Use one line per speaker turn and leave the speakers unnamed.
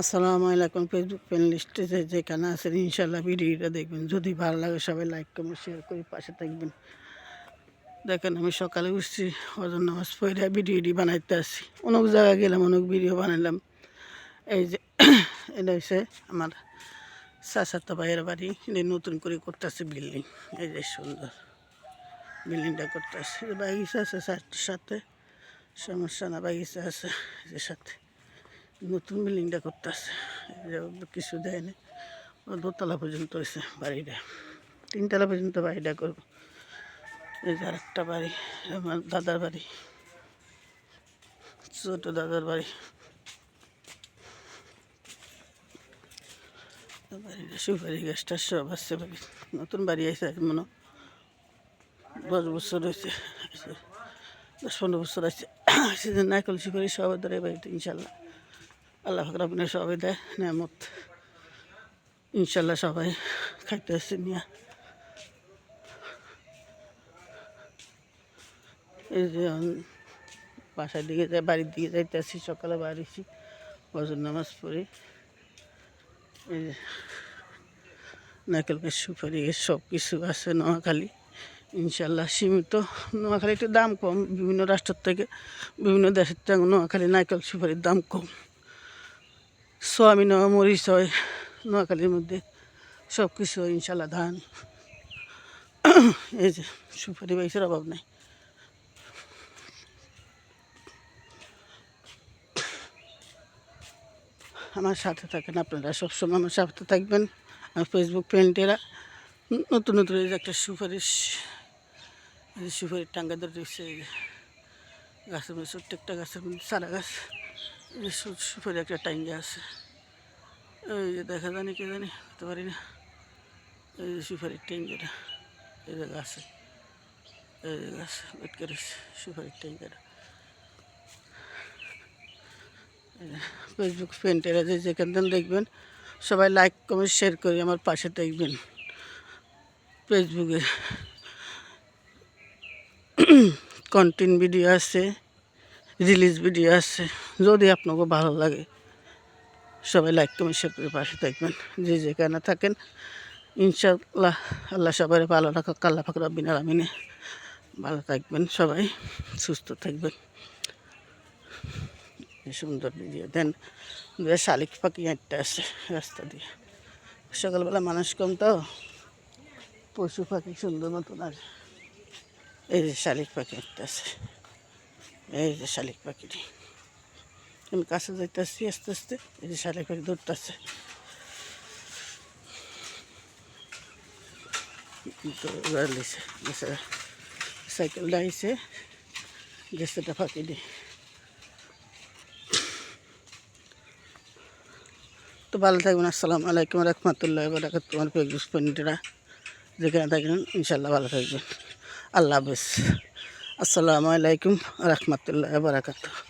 আসসালামু আলাইকুম। Facebook friend লিস্টে যেখানে আছেন ইনশাল্লাহ ভিডিওটা দেখবেন। যদি ভালো লাগে সবাই লাইক কমেন্ট শেয়ার করে পাশে থাকবেন। দেখেন আমি সকালে উঠছি, হজর নামাজ পড়ে ভিডিওটি বানাইতে আসছি। অনেক জায়গায় গেলাম, অনেক ভিডিও বানাইলাম। এই যে এটা হচ্ছে আমার চাচাতো ভাইয়ের বাড়ি, এটা নতুন করে করতেছে বিল্ডিং। এই যে সুন্দর বিল্ডিংটা করতেছে, বাগিচা আছে সাথে, সমস্যা না, বাগিচা আছে যে সাথে। নতুন বিল্ডিংটা করতেছে, কিছু দেয়নি, দোতলা পর্যন্ত হয়েছে বাড়িটা, 3 তলা পর্যন্ত বাড়িটা করব। এই যে আরেকটা বাড়ি, আমার দাদার বাড়ি, ছোটো দাদার বাড়ি। বাড়িটা সুপারি গাছটা সব আসছে বাড়ি, নতুন বাড়ি আছে মনে 10 বছর হয়েছে, 10-15 বছর আছে। সেদিন নাইকল সুপারি সবাই ধরে বাড়িতে ইনশাল্লাহ আল্লাহ ফাকরাবিনের সবাই দেয় নেয়ামত, ইনশাল্লাহ সবাই খাইতে আসছে নিয়ে। এই যে বাসার দিকে যাই, বাড়ির দিকে যাইতে আসছি, সকালে বাড়িছি ফজর নামাজ পড়ি। এই যে নারকেল গাছ, সুপারি গাছ সব কিছু আছে নোয়াখালী ইনশাল্লাহ। সীমিত নোয়াখালী একটু দাম কম, বিভিন্ন রাষ্ট্র থেকে বিভিন্ন দেশের থেকে নোয়াখালী নারকেল সুপারির দাম কম। সোয়াবিন হয়, মরিচ হয় নোয়াখালীর মধ্যে, সব কিছু ইনশাল্লাহ। ধান, এই যে সুপারি বাইসের অভাব নাই। আমার সাথে থাকেন, আপনারা সবসময় আমার সাথে থাকবেন। আর ফেসবুক ফ্রেন্ডেরা নতুন নতুন এই যে একটা সুপারিশ, সুপারির টাঙ্গা ধরে দিচ্ছে গাছের মধ্যে, ছোট্ট একটা গাছের মধ্যে সারা গাছ, সুপারি একটা টাঙ্গা আছে। এই যে দেখা জানি কে জানি, হতে পারি না। এই যে সুপারির টাঙ্গাটা, এই যে গাছে, এই যে গাছ বেটকে রয়েছে সুপারির টাঙ্গাটা। ফেসবুক ফ্রেন্ডেরা যে যেখান থেকে দেখবেন সবাই লাইক কমেন্ট শেয়ার করে আমার পাশে থাকবেন। ফেসবুকে কন্টেন্ট ভিডিও আছে, রিলিজ ভিডিও আছে, যদি আপনাকে ভালো লাগে সবাই লাইক কমেন্ট শেয়ার করে পাশে থাকবেন। যে যেখানে থাকেন ইনশাআল্লাহ আল্লাহ সবাই ভালো রাখা, আল্লাহ পাক রব্বিল আলামিনে ভালো থাকবেন, সবাই সুস্থ থাকবেন। সুন্দর ভিডিও দেন। শালিক পাখি একটা আছে রাস্তা দিয়ে, সকালবেলা মানুষ কম তো, পশু পাখি সুন্দর মতন। আর এই যে শালিক পাখি একটা আছে, এই যে শালিক পাখিটি, আমি কাছে যাইতেছি আস্তে আস্তে। এই যে শালিক পাখি দৌড়তেছে, সাইকেলটা আইসে গেছেটা ফাঁকি দিয়ে। তো ভালো থাকবেন। আসসালামু আলাইকুম রহমতুল্লাহ বারাকাতুহু। তোমার ফেসবুক ফ্রেন্ডরা যেখানে থাকবেন ইনশাল্লাহ ভালো থাকবেন। আল্লাহ হাফেজ। আসসালামু আলাইকুম রহমতুল্লাহ বারাকাতুহু।